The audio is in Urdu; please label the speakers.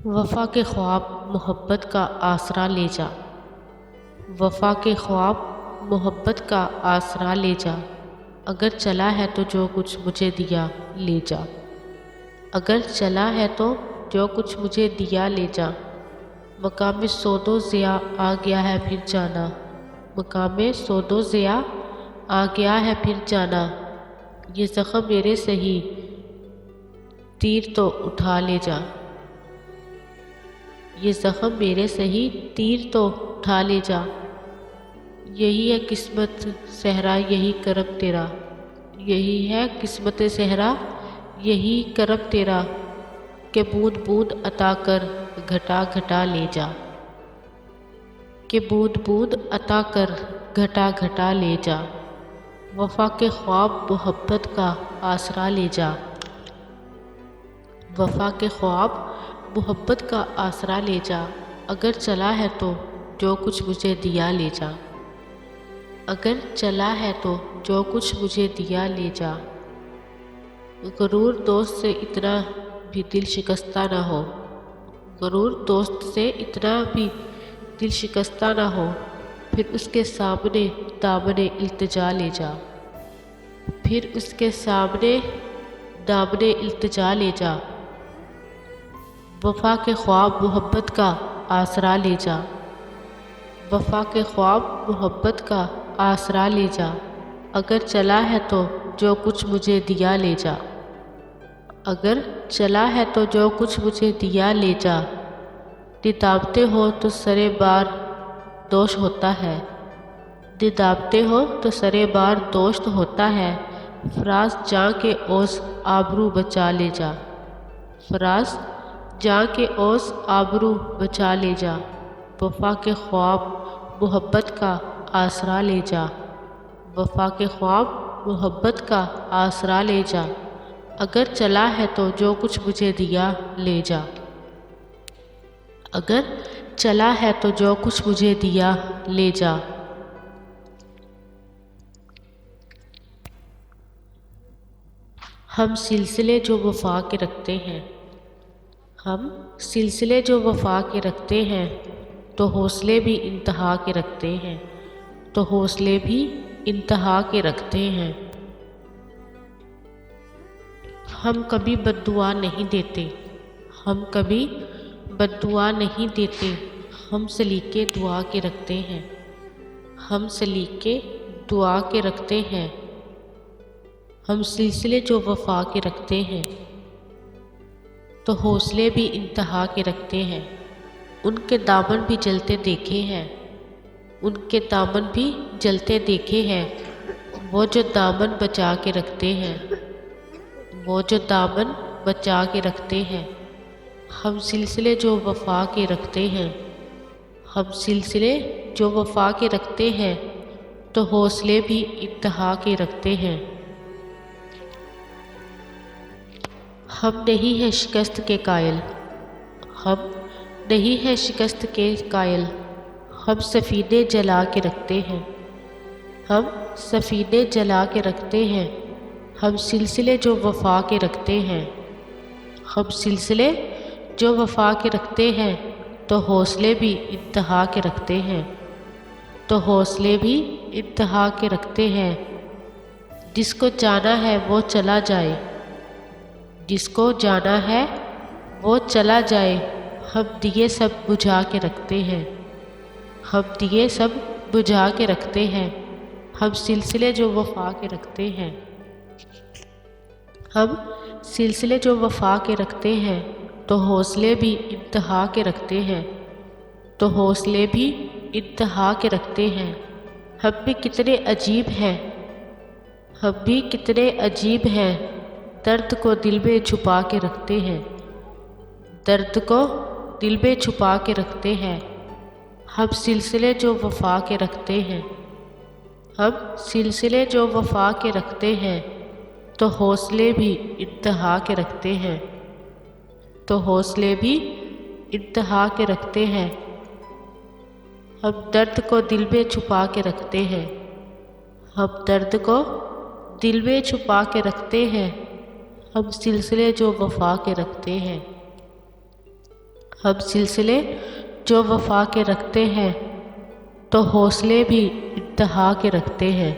Speaker 1: وفا کے خواب محبت کا آسرا لے جا، وفا کے خواب محبت کا آسرا لے جا، اگر چلا ہے تو جو کچھ مجھے دیا لے جا، اگر چلا ہے تو جو کچھ مجھے دیا لے جا، مقام سود و ضیاء آ گیا ہے پھر جانا، مقام سود و ضیاء آ گیا ہے پھر جانا، یہ زخم میرے سہی تیر تو اٹھا لے جا، یہ زخم میرے سہی تیر تو اٹھا لے جا، یہی ہے قسمت صحرا یہی کرم تیرا، یہی ہے قسمت صحرا یہی کرم تیرا، کہ بوند بوند عطا کر گھٹا گھٹا لے جا، کہ بوند بوند عطا کر گھٹا گھٹا لے جا، وفا کے خواب محبت کا آسرا لے جا، وفا کے خواب محبت کا آسرا لے جا، اگر چلا ہے تو جو کچھ مجھے دیا لے جا، اگر چلا ہے تو جو کچھ مجھے دیا لے جا، غرور دوست سے اتنا بھی دل شکستہ نہ ہو، غرور دوست سے اتنا بھی دل شکستہ نہ ہو، پھر اس کے سامنے دامن التجا لے جا، پھر اس کے سامنے دامن التجا لے جا، وفا کے خواب محبت کا آسرا لے جا، وفا کے خواب محبت کا آسرا لے جا، اگر چلا ہے تو جو کچھ مجھے دیا لے جا، اگر چلا ہے تو جو کچھ مجھے دیا لے جا، ندامتے ہو تو سرے بار دوش ہوتا ہے، ندامتے ہو تو سرے بار دوشت ہوتا ہے، فراز جاں کے اوس آبرو بچا لے جا، فراز جاں کے اوس آبرو بچا لے جا، وفا کے خواب محبت کا آسرا لے جا، وفا کے خواب محبت کا آسرا لے جا، اگر چلا ہے تو جو کچھ مجھے دیا لے جا، اگر چلا ہے تو جو کچھ مجھے دیا لے جا، ہم سلسلے جو وفا کے رکھتے ہیں، ہم سلسلے جو وفا کے رکھتے ہیں، تو حوصلے بھی انتہا کے رکھتے ہیں، تو حوصلے بھی انتہا کے رکھتے ہیں، ہم کبھی بد دعا نہیں دیتے، ہم کبھی بد دعا نہیں دیتے، ہم سلیقے دعا کے رکھتے ہیں، ہم سلیقے دعا کے رکھتے ہیں، ہم سلسلے جو وفا کے رکھتے ہیں، تو حوصلے بھی انتہا کے رکھتے ہیں، ان کے دامن بھی جلتے دیکھے ہیں، ان کے دامن بھی جلتے دیکھے ہیں، وہ جو دامن بچا کے رکھتے ہیں، وہ جو دامن بچا کے رکھتے ہیں، ہم سلسلے جو وفا کے رکھتے ہیں، ہم سلسلے جو وفا کے رکھتے ہیں، تو حوصلے بھی انتہا کے رکھتے ہیں، ہم نہیں ہیں شکست کے قائل، ہم نہیں ہیں شکست کے قائل، ہم سفینے جلا کے رکھتے ہیں، ہم سفینے جلا کے رکھتے ہیں، ہم سلسلے جو وفا کے رکھتے ہیں، ہم سلسلے جو وفا کے رکھتے ہیں، تو حوصلے بھی انتہا کے رکھتے ہیں، تو حوصلے بھی انتہا کے رکھتے ہیں، جس کو جانا ہے وہ چلا جائے، جس کو جانا ہے وہ چلا جائے، ہم دیے سب بجھا کے رکھتے ہیں، ہم دیے سب بجھا کے رکھتے ہیں، ہم سلسلے جو وفا کے رکھتے ہیں، ہم سلسلے جو وفا کے رکھتے ہیں، تو حوصلے بھی انتہا کے رکھتے ہیں، تو حوصلے بھی انتہا کے رکھتے ہیں، ہم بھی کتنے عجیب ہیں، ہم بھی کتنے عجیب ہیں، درد کو دل میں چھپا کے رکھتے ہیں، درد کو دل میں چھپا کے رکھتے ہیں، ہم سلسلے جو وفا کے رکھتے ہیں، ہم سلسلے جو وفا کے رکھتے ہیں، تو حوصلے بھی انتہا کے رکھتے ہیں، تو حوصلے بھی انتہا کے رکھتے ہیں، ہم درد کو دل میں چھپا کے رکھتے ہیں، ہم درد کو دل میں چھپا کے رکھتے ہیں، ہم سلسلے جو وفا کے رکھتے ہیں، ہم سلسلے جو وفا کے رکھتے ہیں تو حوصلے بھی انتہا کے رکھتے ہیں۔